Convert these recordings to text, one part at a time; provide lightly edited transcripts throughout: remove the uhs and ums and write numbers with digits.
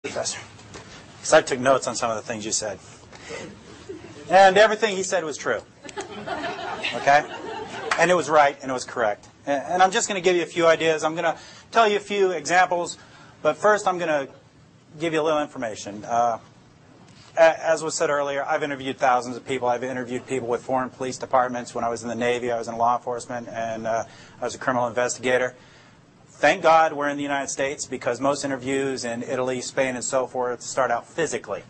Professor, because I took notes on some of the things you said. And everything he said was true. Okay? And it was right, and it was correct. And I'm just going to give you a few ideas. I'm going to tell you a few examples, but first I'm going to give you a little information. As was said earlier, I've interviewed thousands of people. I've interviewed people with foreign police departments. When I was in the Navy, I was in law enforcement, and I was a criminal investigator. Thank God we're in the United States, because most interviews in Italy, Spain, and so forth start out physically.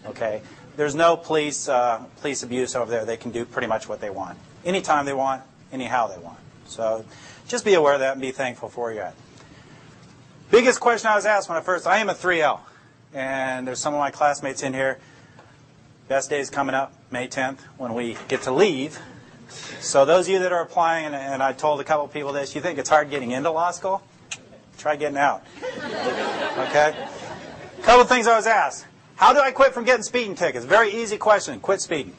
Okay? There's no police abuse over there. They can do pretty much what they want. Anytime they want, anyhow they want. So just be aware of that and be thankful for you. Biggest question I was asked when I am a 3L. And there's some of my classmates in here. Best day is coming up, May 10th, when we get to leave. So those of you that are applying, and I told a couple people this, you think it's hard getting into law school? Try getting out. Okay? A couple things I was asked. How do I quit from getting speeding tickets? Very easy question. Quit speeding.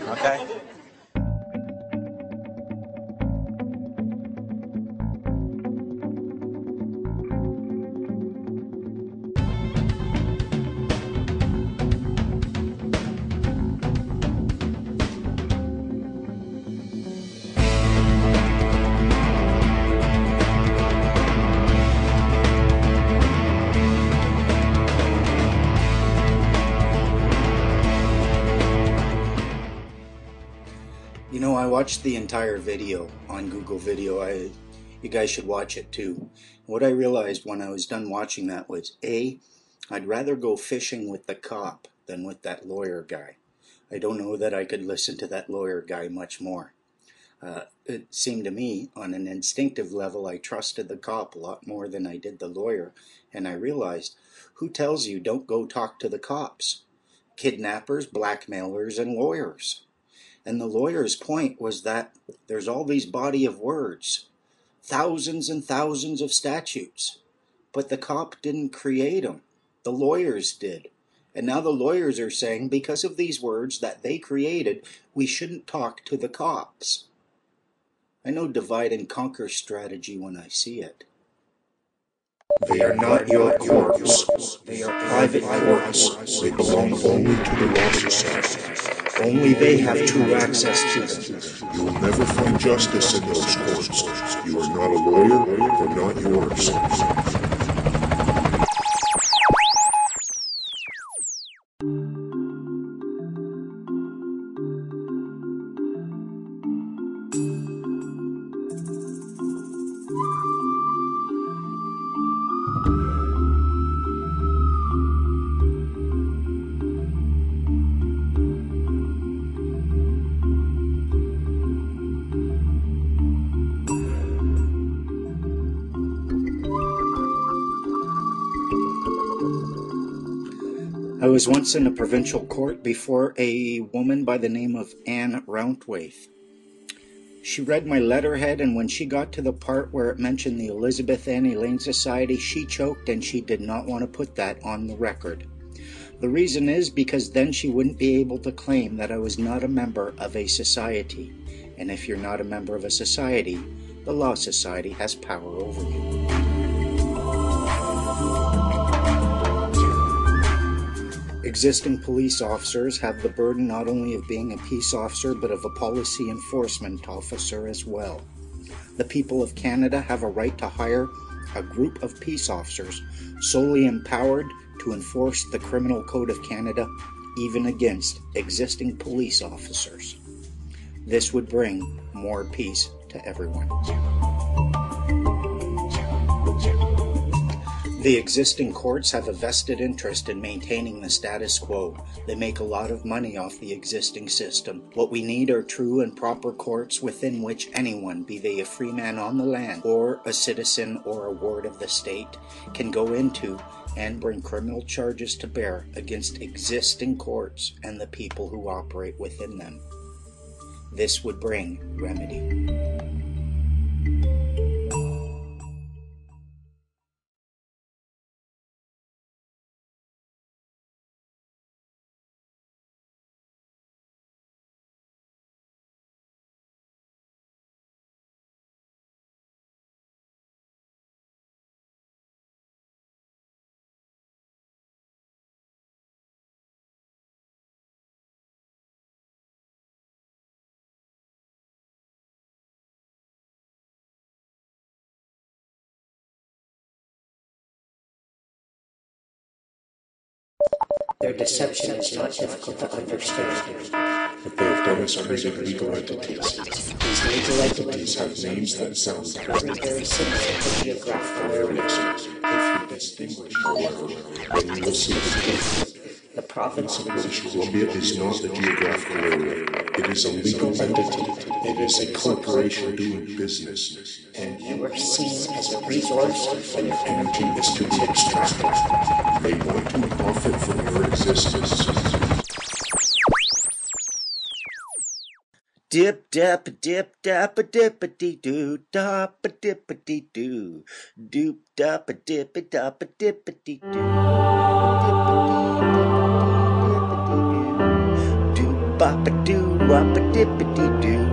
Okay? You know, I watched the entire video on Google Video. You guys should watch it too. What I realized when I was done watching that was, A, I'd rather go fishing with the cop than with that lawyer guy. I don't know that I could listen to that lawyer guy much more. It seemed to me, on an instinctive level, I trusted the cop a lot more than I did the lawyer. And I realized, who tells you don't go talk to the cops? Kidnappers, blackmailers, and lawyers. And the lawyer's point was that there's all these body of words, thousands and thousands of statutes, but the cop didn't create them. The lawyers did. And now the lawyers are saying, because of these words that they created, we shouldn't talk to the cops. I know divide and conquer strategy when I see it. They are not your courts. They are private courts. They belong only to the law society. Only they have true access to them. You will never find justice in those courts. You are not a lawyer. They're not yours. I was once in a provincial court before a woman by the name of Anne Rountwaith. She read my letterhead, and when she got to the part where it mentioned the Elizabeth Ann Elaine Society, she choked, and she did not want to put that on the record. The reason is because then she wouldn't be able to claim that I was not a member of a society. And if you're not a member of a society, the Law Society has power over you. Existing police officers have the burden not only of being a peace officer, but of a policy enforcement officer as well. The people of Canada have a right to hire a group of peace officers solely empowered to enforce the Criminal Code of Canada, even against existing police officers. This would bring more peace to everyone. The existing courts have a vested interest in maintaining the status quo. They make a lot of money off the existing system. What we need are true and proper courts within which anyone, be they a free man on the land or a citizen or a ward of the state, can go into and bring criminal charges to bear against existing courts and the people who operate within them. This would bring remedy. their deception is not difficult to understand. What they have done is created legal entities. These legal entities These have names that sound very similar to geographical areas. If you distinguish, however, then you will see the difference. The province of British Columbia is not a geographical area. It is a legal entity. It is a corporation doing business. and you are seen as a resource And your energy is to be extracted. They want to profit from your existence. Dip dap dip dap a dip a dee doo dap a dip a dee doo doop dap a dip a dap a dip a dee doo doop bop a doo wop a dip a dee doo